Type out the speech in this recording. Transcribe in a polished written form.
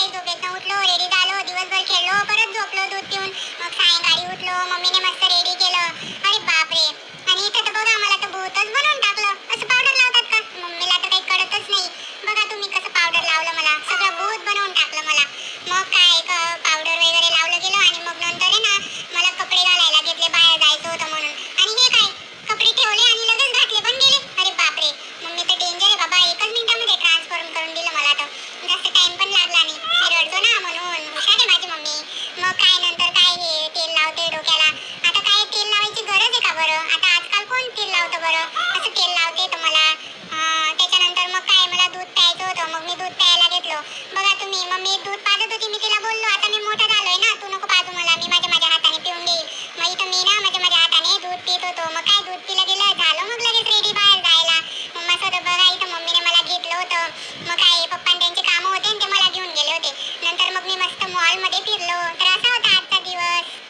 सकाळी झोपेतनं उठलो, रेडी झालो, दिवसभर खेळलो, परत झोपलो दूध पिऊन. मग सायंकाळी उठलो, मम्मीने मस्त रेडी केलं. अरे बापरे! आणि इथं तर बघा मला तर भूतच बनवून टाकलं. असं पावडर लावतात का? मम्मीला तर काही कळतच नाही. बघा तुम्ही कसं पावडर लावलं मला, सगळं भूत बनवून टाकलं मला. मग काय पावडर वगैरे लावलं गेलं आणि मग नंतर आहे ना मला कपडे घालायला घेतले, बाहेर जायचं होतं म्हणून. आणि हे काय, कपडे ठेवले आणि लगेच घातले पण गेले. अरे बापरे! मम्मी तर डेंजर आहे बाबा, एकच मिनिटामध्ये ट्रान्सफॉर्म करून दिलं मला तर. जास्त टाइम पण लागला नाही, मी रडतो ना म्हणून. हुशार आहे माझी मम्मी. मग काय नंतर काय हे तेल लावते डोक्याला. आता काय तेल लावायची गरज आहे का बरं? आता आजकाल कोण तेल लावतं बरं? असं तेल लावते तर मला. त्याच्यानंतर मग काय, मला दूध प्यायचं होतं, मग मी दूध प्यायला घेतलं. बघा तुम्ही, मम्मी दूध पाजत होती, मी तिला बोललो आता मी मोठा झालोय ना, तू नको पाजू मला, मी माझ्या माझ्या हाताने पिऊन घेईल. मग इथं मी ना माझ्या माझ्या हाताने दूध पित होतो. मग काय दूध पिलं गेलं, झालं मग लगेच रेडी बाहेर जायला. मग मस्त होतं बघा, इथं मम्मीने मला घेतलं होतं. मग काय पप्पा त्यांचे कामं होते आणि ते मला घेऊन गेले होते. नंतर मग मी मस्त मॉलमध्ये फिरलो.